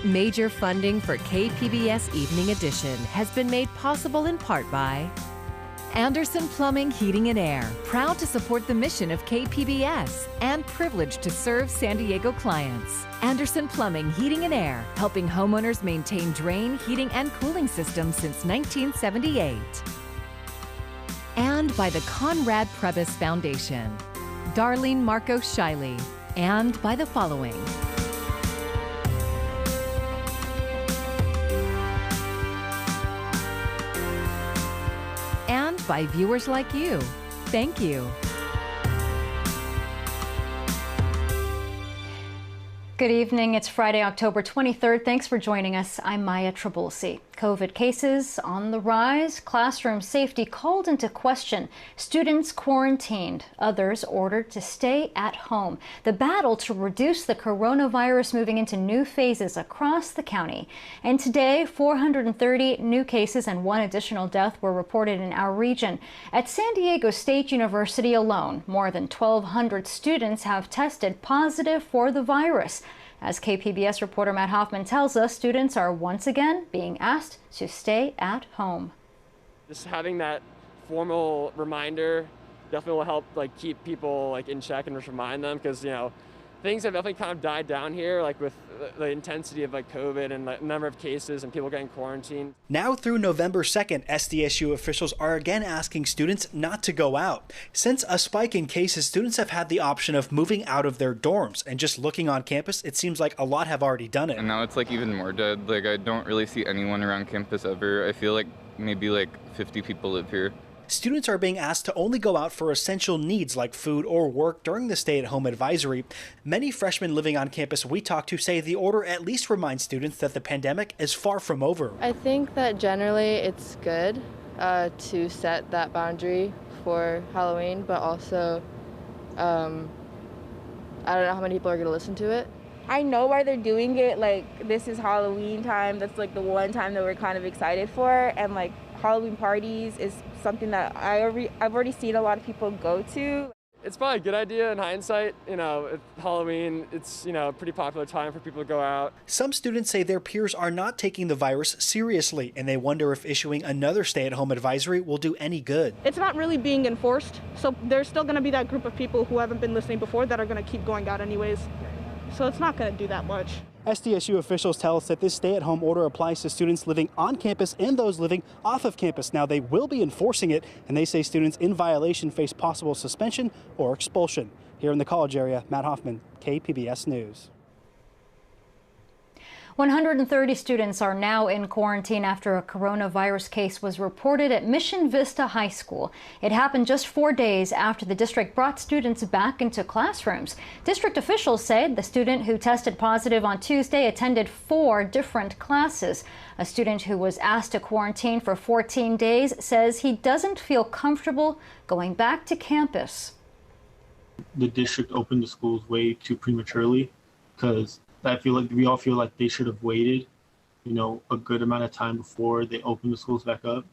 Major funding for KPBS Evening Edition has been made possible in part by Anderson Plumbing, Heating and Air, proud to support the mission of KPBS and privileged to serve San Diego clients. Anderson Plumbing, Heating and Air, helping homeowners maintain drain, heating, and cooling systems since 1978. And by the Conrad Prebys Foundation, Darlene Marcos Shiley, and by the following. And by viewers like you. Thank you. Good evening. It's Friday, October 23rd. Thanks for joining us. I'm Maya Trabulsi. COVID cases on the rise, classroom safety called into question, students quarantined, others ordered to stay at home. The battle to reduce the coronavirus moving into new phases across the county. And today, 430 new cases and 1 additional death were reported in our region. At San Diego State University alone, more than 1,200 students have tested positive for the virus. As KPBS reporter Matt Hoffman tells us, students are once again being asked to stay at home. Just having that formal reminder definitely will help keep people in check and just remind them, because things have definitely kind of died down here, with the intensity of COVID and the number of cases and people getting quarantined. Now through November 2nd, SDSU officials are again asking students not to go out. Since a spike in cases, students have had the option of moving out of their dorms and just looking on campus. It seems like a lot have already done it. And now it's even more dead. I don't really see anyone around campus ever. I feel like maybe 50 people live here. Students are being asked to only go out for essential needs like food or work during the stay-at-home advisory. Many freshmen living on campus we talked to say the order at least reminds students that the pandemic is far from over. I think that generally it's good to set that boundary for Halloween, but also I don't know how many people are going to listen to it. I know why they're doing it. This is Halloween time. That's the one time that we're kind of excited for, and Halloween parties is something that I've already seen a lot of people go to. It's probably a good idea in hindsight. Halloween, it's a pretty popular time for people to go out. Some students say their peers are not taking the virus seriously, and they wonder if issuing another stay-at-home advisory will do any good. It's not really being enforced, so there's still going to be that group of people who haven't been listening before that are going to keep going out anyways. So it's not going to do that much. SDSU officials tell us that this stay-at-home order applies to students living on campus and those living off of campus. Now, they will be enforcing it, and they say students in violation face possible suspension or expulsion. Here in the college area, Matt Hoffman, KPBS News. 130 students are now in quarantine after a coronavirus case was reported at Mission Vista High School. It happened just 4 days after the district brought students back into classrooms. District officials said the student who tested positive on Tuesday attended 4 different classes. A student who was asked to quarantine for 14 days says he doesn't feel comfortable going back to campus. The district opened the schools way too prematurely, because I feel like we all feel like they should have waited, a good amount of time before they opened the schools back up.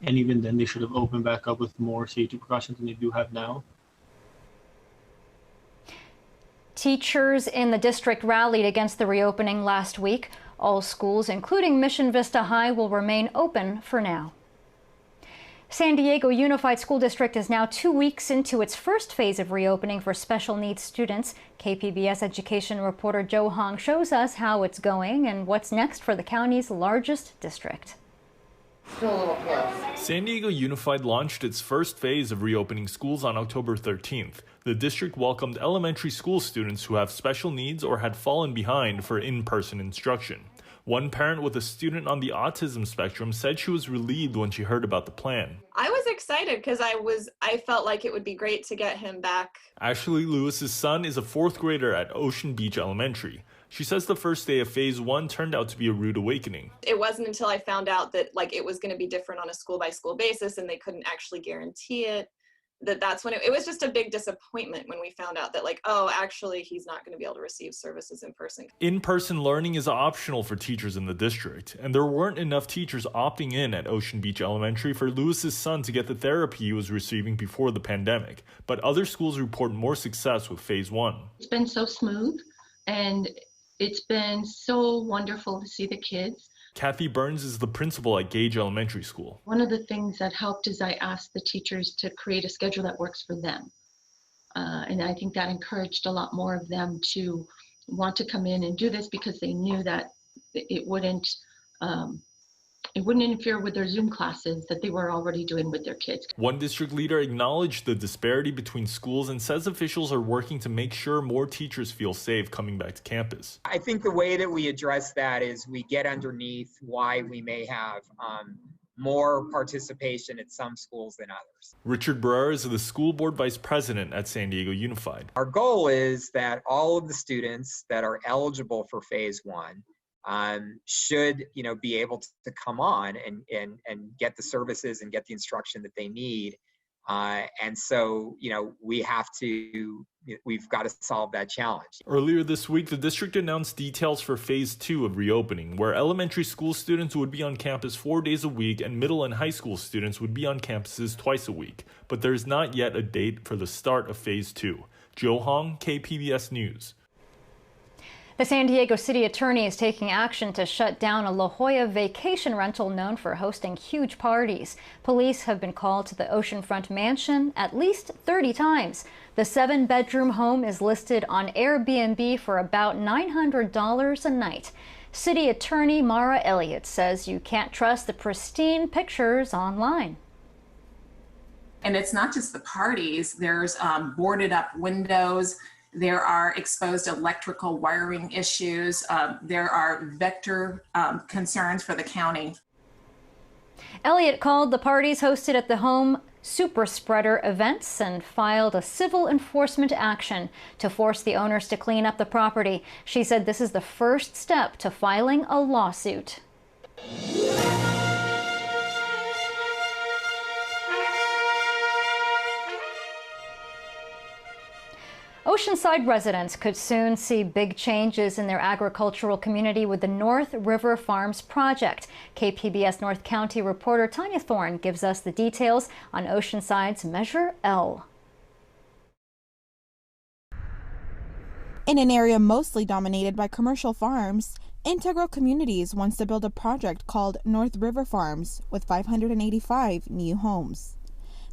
And even then, they should have opened back up with more safety precautions than they do have now. Teachers in the district rallied against the reopening last week. All schools, including Mission Vista High, will remain open for now. San Diego Unified School District is now 2 weeks into its first phase of reopening for special needs students. KPBS education reporter Joe Hong shows us how it's going and what's next for the county's largest district. San Diego Unified launched its first phase of reopening schools on October 13th. The district welcomed elementary school students who have special needs or had fallen behind for in-person instruction. One parent with a student on the autism spectrum said she was relieved when she heard about the plan. I was excited because I felt like it would be great to get him back. Ashley Lewis's son is a 4th grader at Ocean Beach Elementary. She says the first day of phase 1 turned out to be a rude awakening. It wasn't until I found out that it was going to be different on a school by school basis and they couldn't actually guarantee it. That's when it was just a big disappointment when we found out that actually he's not going to be able to receive services in person. In-person learning is optional for teachers in the district, and there weren't enough teachers opting in at Ocean Beach Elementary for Lewis's son to get the therapy he was receiving before the pandemic. But other schools report more success with phase 1. It's been so smooth, and It's been so wonderful to see the kids. Kathy Burns is the principal at Gage Elementary School. One of the things that helped is I asked the teachers to create a schedule that works for them. And I think that encouraged a lot more of them to want to come in and do this because they knew that it wouldn't interfere with their Zoom classes that they were already doing with their kids. One district leader acknowledged the disparity between schools and says officials are working to make sure more teachers feel safe coming back to campus. I think the way that we address that is we get underneath why we may have more participation at some schools than others. Richard Brer is the school board vice president at San Diego Unified. Our goal is that all of the students that are eligible for phase one should, be able to come on and get the services and get the instruction that they need. And so, we've got to solve that challenge. Earlier this week, the district announced details for phase 2 of reopening, where elementary school students would be on campus 4 days a week and middle and high school students would be on campuses twice a week. But there's not yet a date for the start of phase 2. Joe Hong, KPBS News. The San Diego City Attorney is taking action to shut down a La Jolla vacation rental known for hosting huge parties. Police have been called to the oceanfront mansion at least 30 times. The 7-bedroom home is listed on Airbnb for about $900 a night. City Attorney Mara Elliott says you can't trust the pristine pictures online. And it's not just the parties. There's boarded up windows. There are exposed electrical wiring issues. There are vector concerns for the county. Elliott called the parties hosted at the home super spreader events and filed a civil enforcement action to force the owners to clean up the property. She said this is the first step to filing a lawsuit. Oceanside residents could soon see big changes in their agricultural community with the North River Farms project. KPBS North County reporter Tanya Thorne gives us the details on Oceanside's Measure L. In an area mostly dominated by commercial farms, Integral Communities wants to build a project called North River Farms with 585 new homes.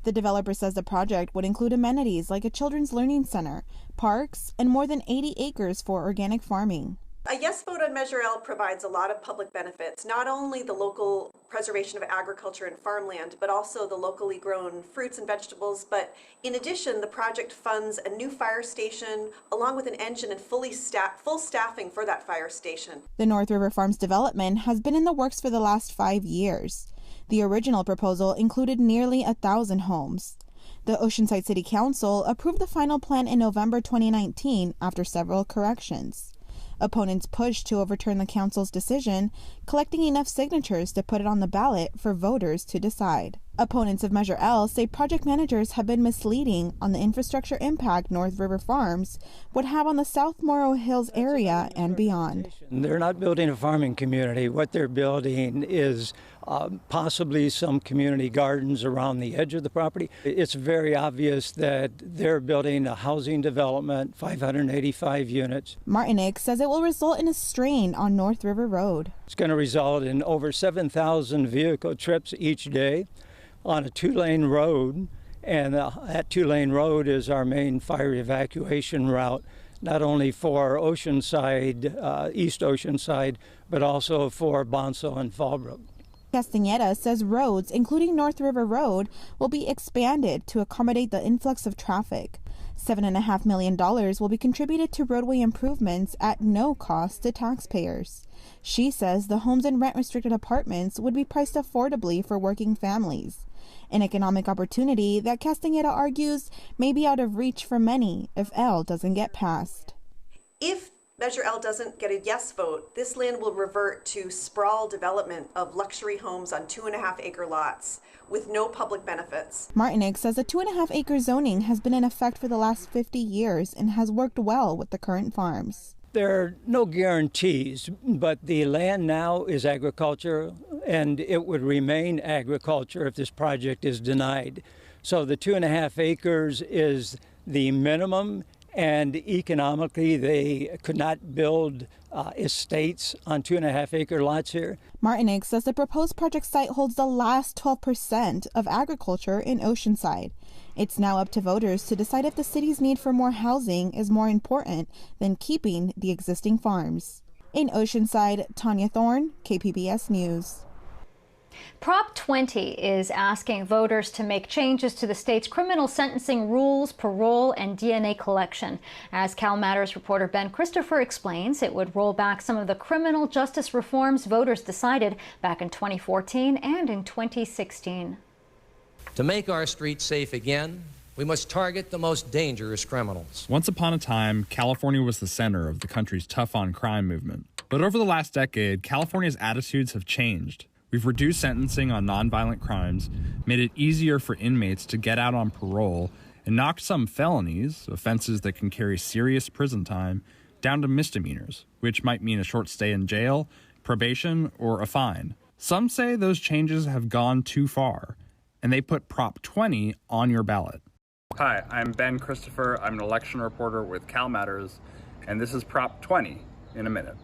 The developer says the project would include amenities like a children's learning center, parks, and more than 80 acres for organic farming. A yes vote on Measure L provides a lot of public benefits, not only the local preservation of agriculture and farmland, but also the locally grown fruits and vegetables. But in addition, the project funds a new fire station, along with an engine and full staffing for that fire station. The North River Farms development has been in the works for the last 5 years. The original proposal included nearly 1,000 homes. The Oceanside City Council approved the final plan in November 2019 after several corrections. Opponents pushed to overturn the council's decision, collecting enough signatures to put it on the ballot for voters to decide. Opponents of Measure L say project managers have been misleading on the infrastructure impact North River Farms would have on the South Morrow Hills area and beyond. They're not building a farming community. What they're building is possibly some community gardens around the edge of the property. It's very obvious that they're building a housing development, 585 units. Martinick says it will result in a strain on North River Road. It's going to result in over 7,000 vehicle trips each day on a 2-lane road, and that 2-lane road is our main fire evacuation route, not only for Oceanside, East Oceanside, but also for Bonsall and Fallbrook. Castaneda says roads, including North River Road, will be expanded to accommodate the influx of traffic. $7.5 million will be contributed to roadway improvements at no cost to taxpayers. She says the homes and rent-restricted apartments would be priced affordably for working families, an economic opportunity that Castaneda argues may be out of reach for many if L doesn't get passed. If Measure L doesn't get a yes vote, this land will revert to sprawl development of luxury homes on 2.5-acre lots with no public benefits. Martinick says the 2.5-acre zoning has been in effect for the last 50 years and has worked well with the current farms. There are no guarantees, but the land now is agriculture, and it would remain agriculture if this project is denied. So the 2.5 acres is the minimum, and economically they could not build estates on 2.5-acre lots here. Martinique says the proposed project site holds the last 12% of agriculture in Oceanside. It's now up to voters to decide if the city's need for more housing is more important than keeping the existing farms. In Oceanside, Tanya Thorne, KPBS News. Prop 20 is asking voters to make changes to the state's criminal sentencing rules, parole, and DNA collection. As Cal Matters reporter Ben Christopher explains, it would roll back some of the criminal justice reforms voters decided back in 2014 and in 2016. To make our streets safe again, we must target the most dangerous criminals. Once upon a time, California was the center of the country's tough-on-crime movement. But over the last decade, California's attitudes have changed. We've reduced sentencing on nonviolent crimes, made it easier for inmates to get out on parole, and knocked some felonies, offenses that can carry serious prison time, down to misdemeanors, which might mean a short stay in jail, probation, or a fine. Some say those changes have gone too far, and they put Prop 20 on your ballot. Hi, I'm Ben Christopher. I'm an election reporter with Cal Matters, and this is Prop 20 in a minute.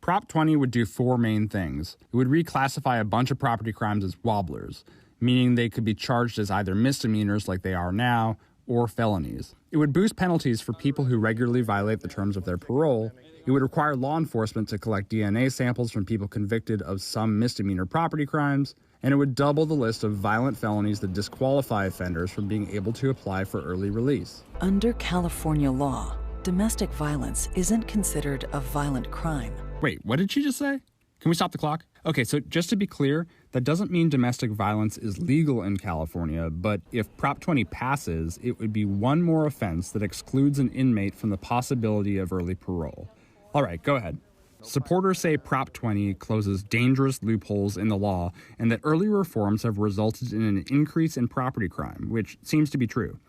Prop 20 would do four main things. It would reclassify a bunch of property crimes as wobblers, meaning they could be charged as either misdemeanors like they are now, or felonies. It would boost penalties for people who regularly violate the terms of their parole. It would require law enforcement to collect DNA samples from people convicted of some misdemeanor property crimes, and it would double the list of violent felonies that disqualify offenders from being able to apply for early release. Under California law, domestic violence isn't considered a violent crime. Wait, what did she just say? Can we stop the clock? Okay, so just to be clear, that doesn't mean domestic violence is legal in California, but if Prop 20 passes, it would be one more offense that excludes an inmate from the possibility of early parole. All right, go ahead. Supporters say Prop 20 closes dangerous loopholes in the law and that early reforms have resulted in an increase in property crime, which seems to be true.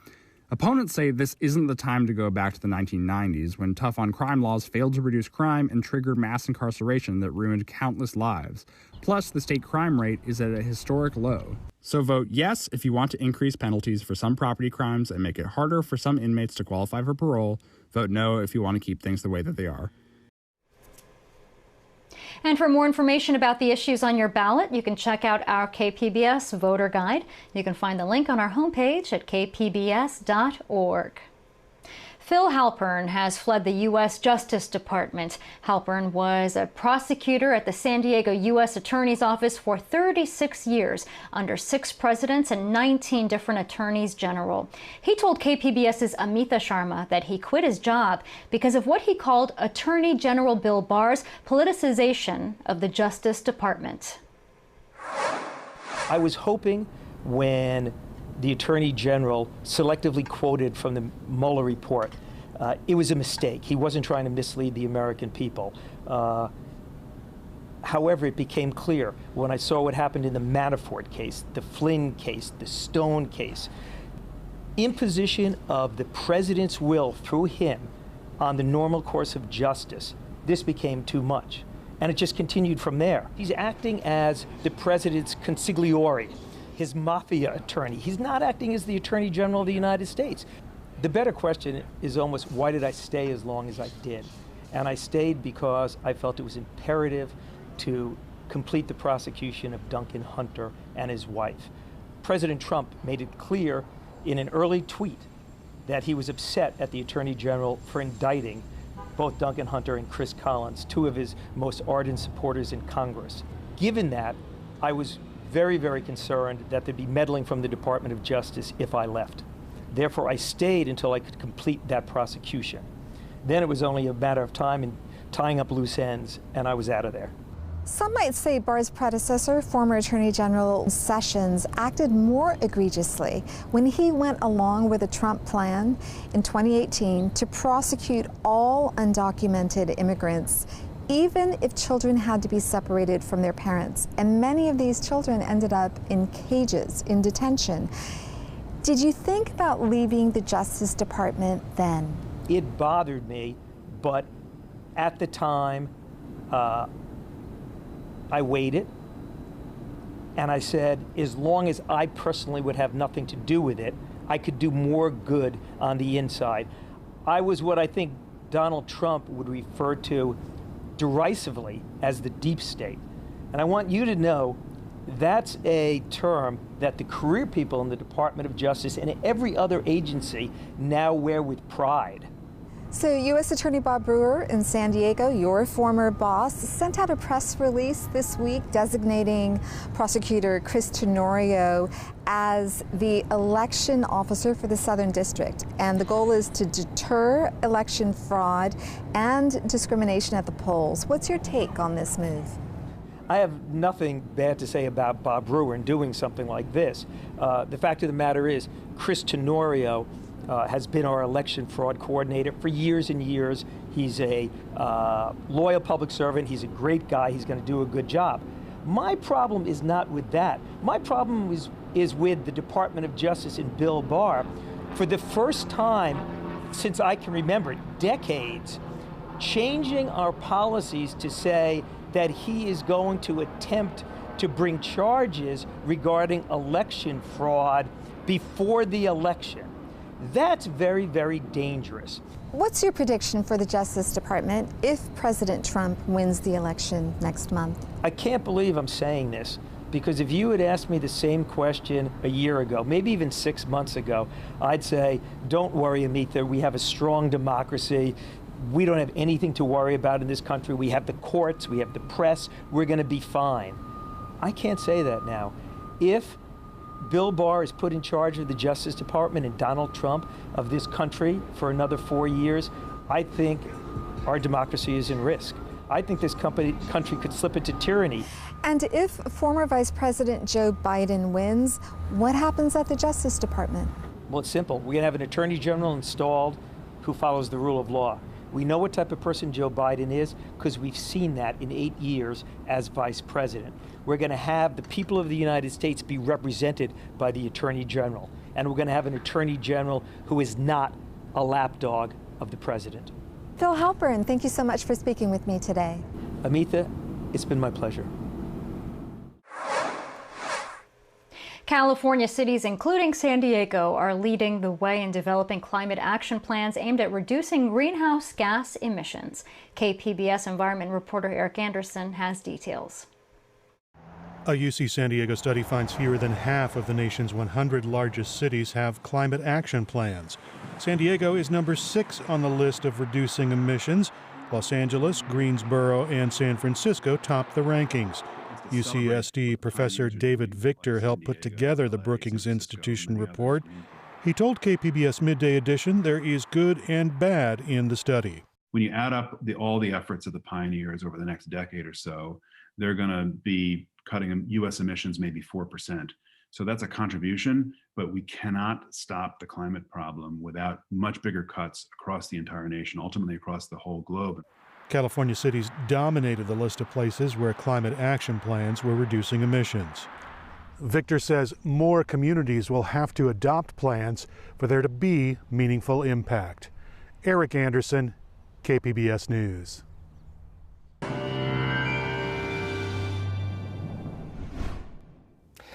Opponents say this isn't the time to go back to the 1990s when tough-on-crime laws failed to reduce crime and triggered mass incarceration that ruined countless lives. Plus, the state crime rate is at a historic low. So vote yes if you want to increase penalties for some property crimes and make it harder for some inmates to qualify for parole. Vote no if you want to keep things the way that they are. And for more information about the issues on your ballot, you can check out our KPBS voter guide. You can find the link on our homepage at kpbs.org. Phil Halpern has fled the U.S. Justice Department. Halpern was a prosecutor at the San Diego U.S. Attorney's Office for 36 years, under 6 presidents and 19 different attorneys general. He told KPBS's Amita Sharma that he quit his job because of what he called Attorney General Bill Barr's politicization of the Justice Department. I was hoping when the Attorney General selectively quoted from the Mueller report, it was a mistake. He wasn't trying to mislead the American people. However, it became clear when I saw what happened in the Manafort case, the Flynn case, the Stone case, imposition of the president's will through him on the normal course of justice, this became too much. And it just continued from there. He's acting as the president's consigliere, his mafia attorney. He's not acting as the Attorney General of the United States. The better question is almost, why did I stay as long as I did? And I stayed because I felt it was imperative to complete the prosecution of Duncan Hunter and his wife. President Trump made it clear in an early tweet that he was upset at the Attorney General for indicting both Duncan Hunter and Chris Collins, 2 of his most ardent supporters in Congress. Given that, I was very, very concerned that there'd be meddling from the Department of Justice if I left. Therefore, I stayed until I could complete that prosecution. Then it was only a matter of time and tying up loose ends, and I was out of there. Some might say Barr's predecessor, former Attorney General Sessions, acted more egregiously when he went along with the Trump plan in 2018 to prosecute all undocumented immigrants, even if children had to be separated from their parents. And many of these children ended up in cages, in detention. Did you think about leaving the Justice Department then? It bothered me, but at the time, I weighed it, and I said, as long as I personally would have nothing to do with it, I could do more good on the inside. I was what I think Donald Trump would refer to derisively as the deep state. And I want you to know that's a term that the career people in the Department of Justice and every other agency now wear with pride. So U.S. Attorney Bob Brewer in San Diego, your former boss, sent out a press release this week designating prosecutor Chris Tenorio as the election officer for the Southern District. And the goal is to deter election fraud and discrimination at the polls. What's your take on this move? I have nothing bad to say about Bob Brewer in doing something like this. The fact of the matter is, Chris Tenorio has been our election fraud coordinator for years and years. He's a loyal public servant. He's a great guy. He's going to do a good job. My problem is not with that. My problem is with the Department of Justice and Bill Barr. For the first time since I can remember, decades, changing our policies to say that he is going to attempt to bring charges regarding election fraud before the election. That's very, very dangerous. What's your prediction for the Justice Department if President Trump wins the election next month? I can't believe I'm saying this, because if you had asked me the same question a year ago, maybe even 6 months ago, I'd say, don't worry, Amita, we have a strong democracy. We don't have anything to worry about in this country. We have the courts, we have the press, we're going to be fine. I can't say that now. If Bill Barr is put in charge of the Justice Department and Donald Trump of this country for another 4 years, I think our democracy is in risk. I think this country could slip into tyranny. And if former Vice President Joe Biden wins, what happens at the Justice Department? Well, it's simple. We're going to have an Attorney General installed who follows the rule of law. We know what type of person Joe Biden is because we've seen that in 8 years as Vice President. We're going to have the people of the United States be represented by the Attorney General. And we're going to have an Attorney General who is not a lapdog of the President. Phil Halpern, thank you so much for speaking with me today. Amita, it's been my pleasure. California cities, including San Diego, are leading the way in developing climate action plans aimed at reducing greenhouse gas emissions. KPBS environment reporter Eric Anderson has details. A UC San Diego study finds fewer than half of the nation's 100 largest cities have climate action plans. San Diego is number 6 on the list of reducing emissions. Los Angeles, Greensboro, and San Francisco top the rankings. UCSD professor David Victor helped put together the Brookings Institution report. He told KPBS Midday Edition there is good and bad in the study. When you add up all the efforts of the pioneers over the next decade or so, they're going to be cutting U.S. emissions maybe 4%. So that's a contribution, but we cannot stop the climate problem without much bigger cuts across the entire nation, ultimately across the whole globe. California cities dominated the list of places where climate action plans were reducing emissions. Victor says more communities will have to adopt plans for there to be meaningful impact. Eric Anderson, KPBS News.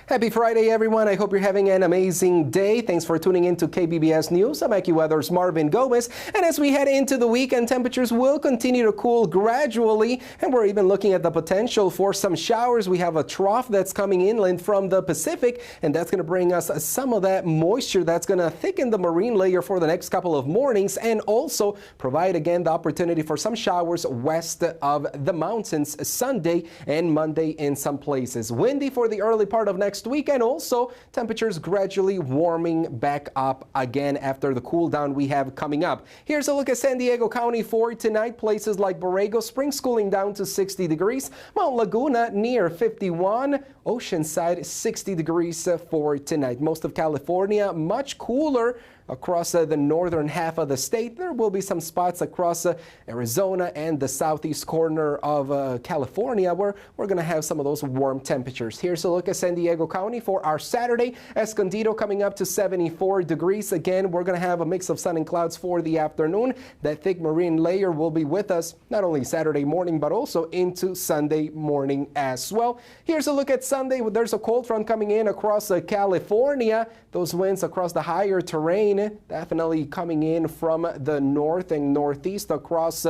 Happy Friday, everyone. I hope you're having an amazing day. Thanks for tuning in to KPBS News. I'm AccuWeather's Marvin Gomez. And as we head into the weekend, temperatures will continue to cool gradually. And we're even looking at the potential for some showers. We have a trough that's coming inland from the Pacific, and that's going to bring us some of that moisture that's going to thicken the marine layer for the next couple of mornings and also provide again the opportunity for some showers west of the mountains Sunday and Monday in some places. Windy for the early part of next week, and also temperatures gradually warming back up again after the cool down we have coming up. Here's a look at San Diego County for tonight. Places like Borrego, Springs cooling down to 60 degrees. Mount Laguna near 51. Oceanside 60 degrees for tonight. Most of California much cooler across the northern half of the state. There will be some spots across Arizona and the southeast corner of California where we're going to have some of those warm temperatures. Here's a look at San Diego County for our Saturday. Escondido coming up to 74 degrees. Again, we're going to have a mix of sun and clouds for the afternoon. That thick marine layer will be with us not only Saturday morning but also into Sunday morning as well. Here's a look at Sunday. There's a cold front coming in across California. Those winds across the higher terrain rain definitely coming in from the north and northeast across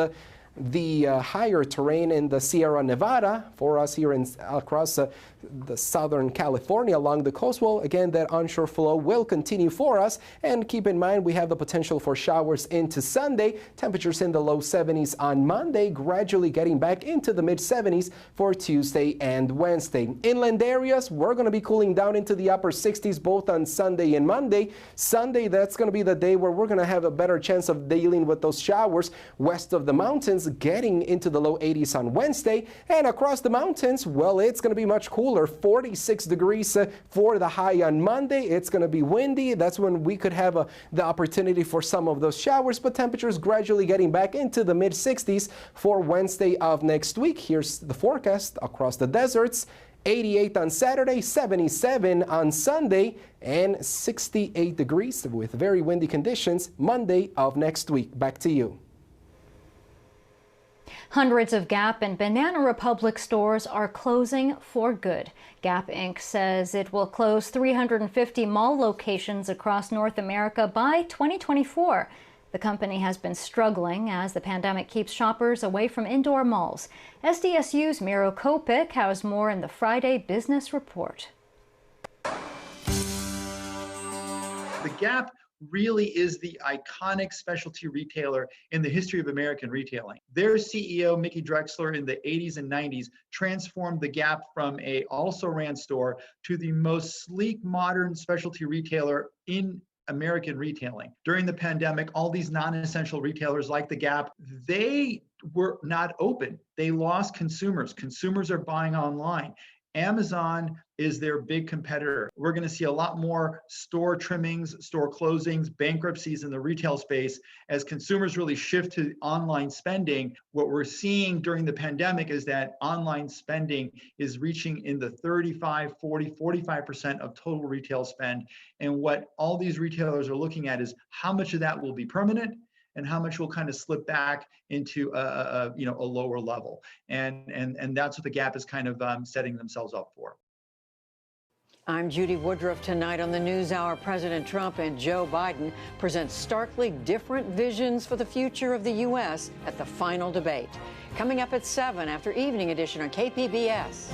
the higher terrain in the Sierra Nevada for us here across the southern California along the coast. Well, again, that onshore flow will continue for us, and keep in mind we have the potential for showers into Sunday. Temperatures in the low 70s on Monday, gradually getting back into the mid 70s for Tuesday and Wednesday. Inland areas, we're going to be cooling down into the upper 60s both on Sunday and Monday. Sunday, that's going to be the day where we're going to have a better chance of dealing with those showers west of the mountains, getting into the low 80s on Wednesday. And across the mountains, well, it's going to be much cooler. 46 degrees for the high on Monday. It's going to be windy. That's when we could have the opportunity for some of those showers, but temperatures gradually getting back into the mid 60s for Wednesday of next week. Here's the forecast across the deserts. 88 on Saturday, 77 on Sunday, and 68 degrees with very windy conditions Monday of next week. Back to you. Hundreds of Gap and Banana Republic stores are closing for good. Gap Inc. says it will close 350 mall locations across North America by 2024. The company has been struggling as the pandemic keeps shoppers away from indoor malls. SDSU's Miro Kopik has more in the Friday Business Report. The Gap really is the iconic specialty retailer in the history of American retailing. Their CEO, Mickey Drexler, in the 80s and 90s, transformed the Gap from a also-ran store to the most sleek, modern specialty retailer in American retailing. During the pandemic, all these non-essential retailers like the Gap, they were not open. They lost consumers. Consumers are buying online. Amazon is their big competitor. We're going to see a lot more store trimmings, store closings, bankruptcies in the retail space as consumers really shift to online spending. What we're seeing during the pandemic is that online spending is reaching in the 35, 40, 45% of total retail spend. And what all these retailers are looking at is how much of that will be permanent and how much will kind of slip back into a lower level. And that's what the Gap is kind of setting themselves up for. I'm Judy Woodruff. Tonight on the NewsHour, President Trump and Joe Biden present starkly different visions for the future of the U.S. at the final debate. Coming up at 7 after Evening Edition on KPBS.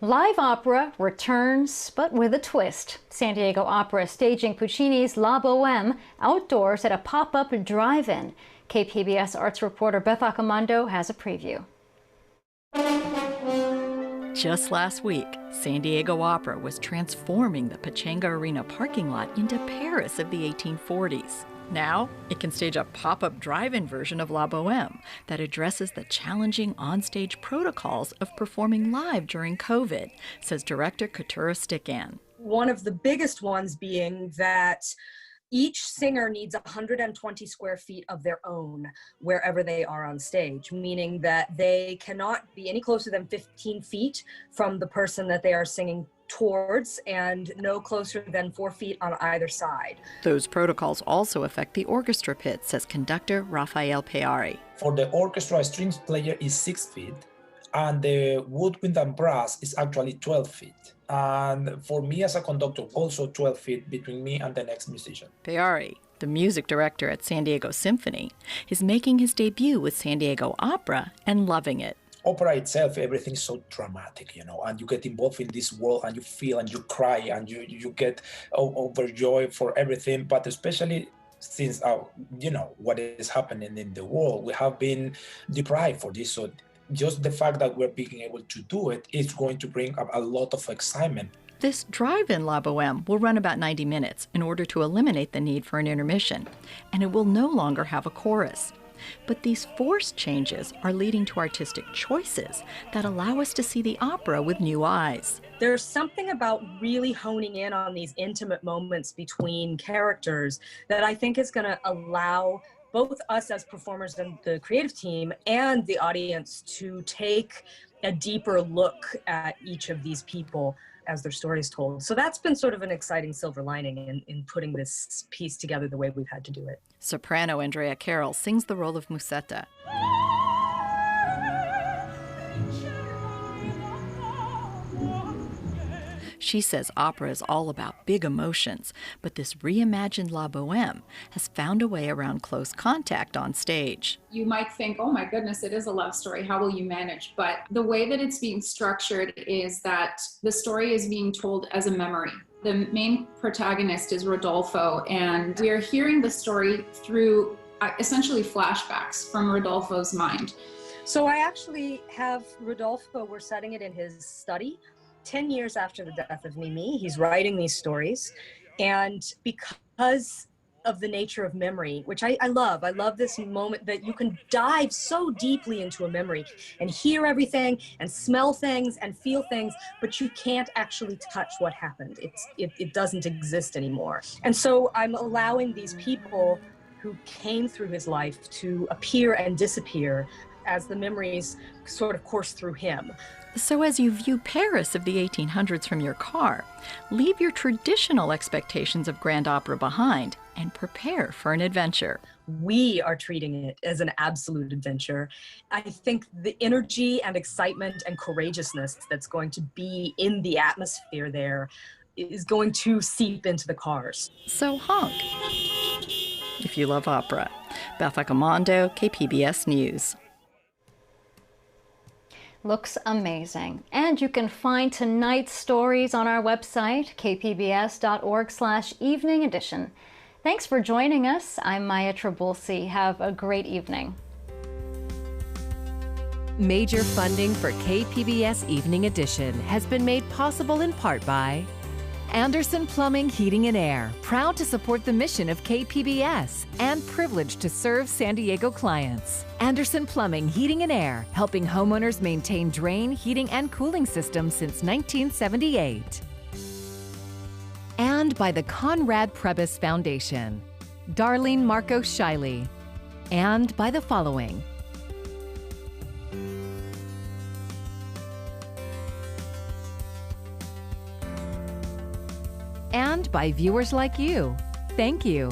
Live opera returns, but with a twist. San Diego Opera staging Puccini's La Boheme outdoors at a pop-up drive-in. KPBS arts reporter Beth Accomando has a preview. Just last week, San Diego Opera was transforming the Pechanga Arena parking lot into Paris of the 1840s. Now, it can stage a pop-up drive-in version of La Boheme that addresses the challenging onstage protocols of performing live during COVID, says director Katura Stickan. One of the biggest ones being that each singer needs 120 square feet of their own wherever they are on stage, meaning that they cannot be any closer than 15 feet from the person that they are singing towards and no closer than 4 feet on either side. Those protocols also affect the orchestra pit, says conductor Rafael Peari. For the orchestra, strings player is 6 feet, and the woodwind and brass is actually 12 feet. And for me as a conductor, also 12 feet between me and the next musician. Peari, the music director at San Diego Symphony, is making his debut with San Diego Opera and loving it. Opera itself, everything's so dramatic, and you get involved in this world and you feel and you cry and you get overjoyed for everything, but especially since, what is happening in the world, we have been deprived for this. So just the fact that we're being able to do it is going to bring up a lot of excitement. This drive-in La Boheme will run about 90 minutes in order to eliminate the need for an intermission, and it will no longer have a chorus. But these forced changes are leading to artistic choices that allow us to see the opera with new eyes. There's something about really honing in on these intimate moments between characters that I think is going to allow both us as performers and the creative team and the audience to take a deeper look at each of these people as their story is told. So that's been sort of an exciting silver lining in putting this piece together the way we've had to do it. Soprano Andrea Carroll sings the role of Musetta. She says opera is all about big emotions, but this reimagined La Bohème has found a way around close contact on stage. You might think, oh my goodness, it is a love story. How will you manage? But the way that it's being structured is that the story is being told as a memory. The main protagonist is Rodolfo, and we are hearing the story through essentially flashbacks from Rodolfo's mind. So I actually have Rodolfo, we're setting it in his study. 10 years after the death of Mimi, he's writing these stories. And because of the nature of memory, which I love this moment that you can dive so deeply into a memory and hear everything and smell things and feel things, but you can't actually touch what happened. It doesn't exist anymore. And so I'm allowing these people who came through his life to appear and disappear as the memories sort of course through him. So as you view Paris of the 1800s from your car, leave your traditional expectations of grand opera behind and prepare for an adventure. We are treating it as an absolute adventure. I think the energy and excitement and courageousness that's going to be in the atmosphere there is going to seep into the cars. So honk if you love opera. Beth Accomando, KPBS News. Looks amazing. And you can find tonight's stories on our website, kpbs.org/evening edition. Thanks for joining us. I'm Maya Trabulsi. Have a great evening. Major funding for KPBS Evening Edition has been made possible in part by Anderson Plumbing, Heating and Air, proud to support the mission of KPBS and privileged to serve San Diego clients. Anderson Plumbing, Heating and Air, helping homeowners maintain drain, heating, and cooling systems since 1978. And by the Conrad Prebys Foundation, Darlene Marco Shiley, and by the following. And by viewers like you. Thank you.